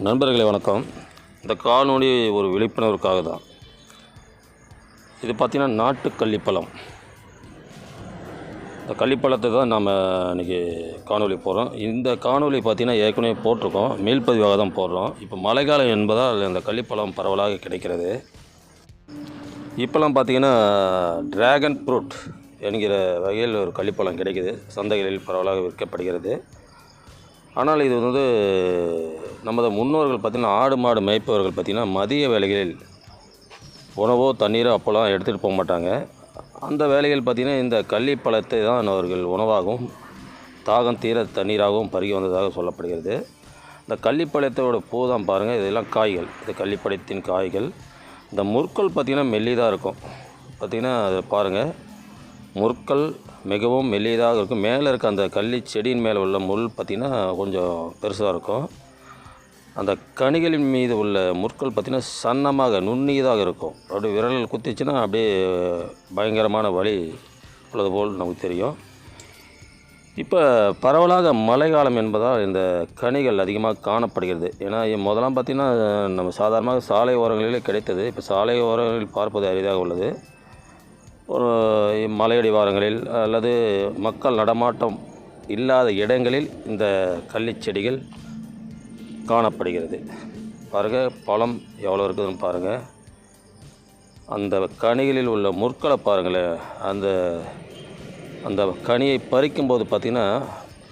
நண்பர்களே வணக்கம். இந்த காணொளி ஒரு விழிப்புணர்வுக்காக தான். இது பார்த்திங்கன்னா நாட்டு கள்ளிப்பழம். இந்த கள்ளிப்பழத்தை தான் நாம் இன்றைக்கி காணொளி போடுறோம். இந்த காணொளி பார்த்திங்கன்னா ஏற்கனவே போட்டிருக்கோம், மீள்பதிவாக தான் போடுறோம். இப்போ மழைக்காலம் என்பதால் இந்த கள்ளிப்பழம் பரவலாக கிடைக்கிறது. இப்போலாம் பார்த்திங்கன்னா ட்ராகன் ஃப்ரூட் என்கிற வகையில் ஒரு கள்ளிப்பழம் கிடைக்குது, சந்தைகளில் பரவலாக விற்கப்படுகிறது. ஆனால் இது நமது முன்னோர்கள் பார்த்திங்கன்னா ஆடு மாடு மேய்ப்பவர்கள் பார்த்திங்கன்னா மதிய வேளைகளில் உணவோ தண்ணீரோ அப்போலாம் எடுத்துகிட்டு போக மாட்டாங்க. அந்த வேலைகள் பார்த்திங்கன்னா இந்த கள்ளிப்பழத்தை தான் அவர்கள் உணவாகவும் தாகம் தீர தண்ணீராகவும் பருகி வந்ததாக சொல்லப்படுகிறது. இந்த கள்ளிப்பழத்தோட பூ தான் பாருங்கள், இதெல்லாம் காய்கள். இது கள்ளிப்பழத்தின் காய்கள். இந்த முற்கள் பார்த்திங்கன்னா மெல்லிதாக இருக்கும். பார்த்திங்கன்னா அதை பாருங்கள், முற்கள் மிகவும் மெல்லியதாக இருக்கும். மேலே இருக்க அந்த கள்ளி செடியின் மேலே உள்ள முள் பார்த்திங்கன்னா கொஞ்சம் பெருசாக இருக்கும். அந்த கனிகளின் மீது உள்ள முற்கள் பார்த்திங்கன்னா சன்னமாக நுண்ணியதாக இருக்கும். அப்படியே விரல் குத்திச்சுன்னா அப்படியே பயங்கரமான வலி உள்ளது போல் நமக்கு தெரியும். இப்போ பரவலாக மழைக்காலம் என்பதால் இந்த கனிகள் அதிகமாக காணப்படுகிறது. ஏன்னா முதலாம் பார்த்திங்கன்னா நம்ம சாதாரணமாக சாலை ஓரங்களிலே கிடைத்தது. இப்போ சாலை ஓரங்களில் பார்ப்பது அரிதாக உள்ளது. ஒரு மலையடி வாரங்களில் அல்லது மக்கள் நடமாட்டம் இல்லாத இடங்களில் இந்த கள்ளிச் செடிகள் காணப்படுகிறது. பாருங்கள், பழம் எவ்வளோ இருக்குதுன்னு பாருங்கள். அந்த கனிகளில் உள்ள முற்களை பாருங்களேன். அந்த கனியை பறிக்கும்போது பார்த்திங்கன்னா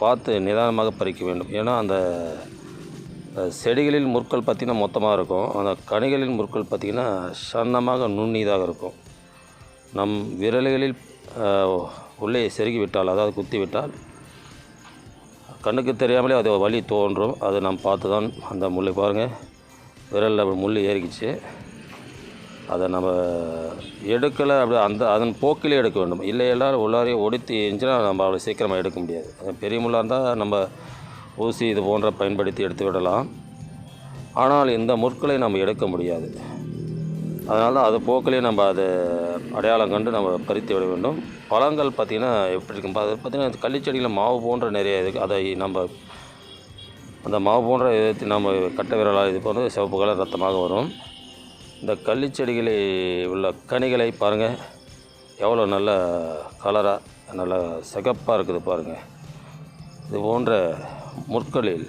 பார்த்து நிதானமாக பறிக்க வேண்டும். ஏன்னா அந்த செடிகளில் முற்கள் பார்த்திங்கன்னா மொத்தமாக இருக்கும். அந்த கனிகளில் முற்கள் பார்த்திங்கன்னா சன்னமாக நுண்ணியதாக இருக்கும். நம் விரல்களில் உள்ளே செருகி விட்டால், அதாவது குத்தி விட்டால் கண்ணுக்கு தெரியாமலே அது வலி தோன்றும். அதை நாம் பார்த்து தான் அந்த முள்ளை பாருங்கள், விரலில் முள் ஏறிக்கிச்சு. அதை நம்ம எடுக்கலை, அப்படி அதன் போக்கிலே எடுக்க வேண்டும். இல்லையெல்லாம் உள்ளாரையே ஒடித்து இருந்துச்சுன்னா நம்ம அவ்வளோ சீக்கிரமாக எடுக்க முடியாது. பெரிய முள்ளாக இருந்தால் நம்ம ஊசி இது போன்ற பயன்படுத்தி எடுத்து விடலாம். ஆனால் இந்த முற்களை நம்ம எடுக்க முடியாது. அதனால தான் அது போக்கிலே நம்ம அதை அடையாளம் கண்டு நம்ம பறித்து விட வேண்டும். பழங்கள் பார்த்திங்கன்னா எப்படி இருக்கும், அது பார்த்திங்கன்னா கள்ளிச்செடியில் மாவு போன்ற நிறைய இருக்குது. அதை நம்ம அந்த மாவு போன்ற இதை நம்ம கட்ட விரலாக இது போன்ற சிவப்பு கலர் ரத்தமாக வரும். இந்த கள்ளிச்செடிகளில் உள்ள கனிகளை பாருங்கள், எவ்வளோ நல்ல கலராக நல்ல சிகப்பாக இருக்குது பாருங்கள். இது போன்ற முற்களில்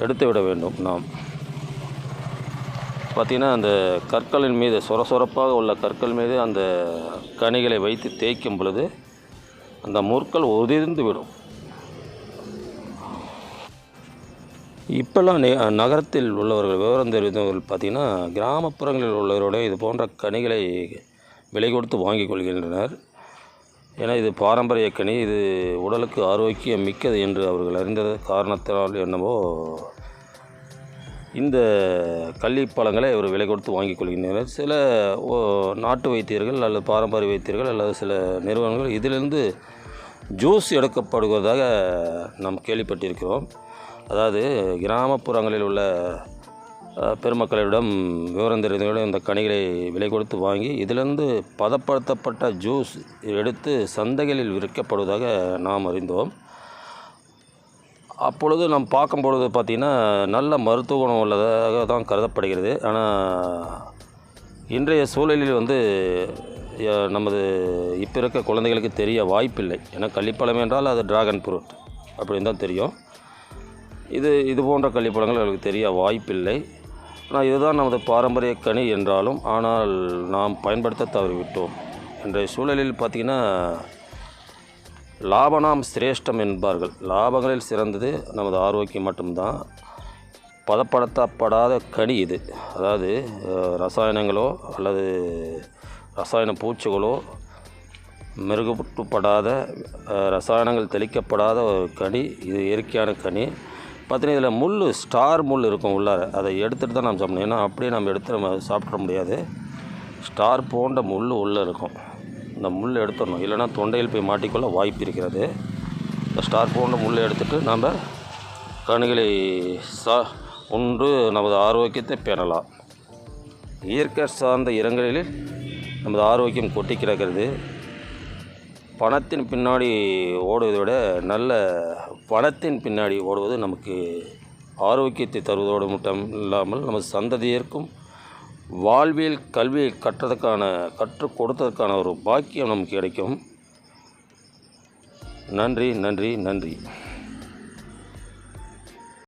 எடுத்து விட வேண்டும். நாம் பார்த்திங்கன்னா அந்த கற்களின் மீது சொரசொரப்பாக உள்ள கற்கள் மீது அந்த கனிகளை வைத்து தேய்க்கும் பொழுது அந்த முற்கள் உதிர்ந்து விடும். இப்போல்லாம் நகரத்தில் உள்ளவர்கள், விவரம் தெரிந்தவர்கள் பார்த்திங்கன்னா கிராமப்புறங்களில் உள்ளவரோட இது போன்ற கனிகளை விலை கொடுத்து வாங்கி கொள்கின்றனர். ஏன்னா இது பாரம்பரிய கனி, இது உடலுக்கு ஆரோக்கியம் மிக்கது என்று அவர்கள் அறிந்தது காரணத்தினால் என்னவோ இந்த கள்ளிப்பழங்களை அவர் விலை கொடுத்து வாங்கி கொள்கின்றனர். சில நாட்டு வைத்தியர்கள் அல்லது பாரம்பரிய வைத்தியர்கள் அல்லது சில நிறுவனங்கள் இதிலிருந்து ஜூஸ் எடுக்கப்படுவதாக நாம் கேள்விப்பட்டிருக்கிறோம். அதாவது கிராமப்புறங்களில் உள்ள பெருமக்களிடம் விவரம் தெரிந்தவர்கள் இந்த கனிகளை விலை கொடுத்து வாங்கி இதிலிருந்து பதப்படுத்தப்பட்ட ஜூஸ் எடுத்து சந்தைகளில் விற்கப்படுவதாக நாம் அறிந்தோம். அப்பொழுது நாம் பார்க்கும் பொழுது பார்த்திங்கன்னா நல்ல மருத்துவ குணம் உள்ளதாக தான் கருதப்படுகிறது. ஆனால் இன்றைய சூழலில் நமது இப்போ இருக்க குழந்தைகளுக்கு தெரிய வாய்ப்பில்லை. ஏன்னா கள்ளிப்பழம் என்றால் அது ட்ராகன் ஃப்ரூட் அப்படின்னு தான் தெரியும். இது போன்ற கள்ளிப்பழங்கள் அவர்களுக்கு தெரிய வாய்ப்பில்லை. ஆனால் இதுதான் நமது பாரம்பரிய கனி என்றாலும் ஆனால் நாம் பயன்படுத்த தவறிவிட்டோம். இன்றைய சூழலில் பார்த்திங்கன்னா லாபனாம் சிரேஷ்டம் என்பார்கள். லாபங்களில் சிறந்தது நமது ஆரோக்கியம் மட்டும்தான். பதப்படுத்தப்படாத கனி இது. அதாவது ரசாயனங்களோ அல்லது ரசாயன பூச்சிகளோ மெருகுபடாத ரசாயனங்கள் தெளிக்கப்படாத ஒரு கனி இது. இயற்கையான கனி பார்த்தீங்கன்னா இதில் முள், ஸ்டார் முள் இருக்கும் உள்ளார. அதை எடுத்துகிட்டு தான் நாம் சாப்பிடணும். ஏன்னா அப்படியே நம்ம எடுத்து நம்ம சாப்பிட முடியாது. ஸ்டார் போன்ற முள் உள்ளே இருக்கும். இந்த முள் எடுத்துடணும், இல்லைனா தொண்டையில் போய் மாட்டிக்கொள்ள வாய்ப்பு இருக்கிறது. இந்த ஸ்டார் போன்ற முள் எடுத்துகிட்டு நம்ம கனிகளை உண்டு நமது ஆரோக்கியத்தை பெறலாம். இயற்கை சார்ந்த இடங்களில் நமது ஆரோக்கியம் கொட்டி கிடக்கிறது. பணத்தின் பின்னாடி ஓடுவதை விட நல்ல பணத்தின் பின்னாடி ஓடுவது நமக்கு ஆரோக்கியத்தை தருவதோடு மட்டும் இல்லாமல் நமது சந்ததியருக்கும் வாழ்வியல் கல்வியை கற்றுக் கொடுத்ததற்கான ஒரு பாக்கியம் நமக்கு கிடைக்கும். நன்றி நன்றி நன்றி.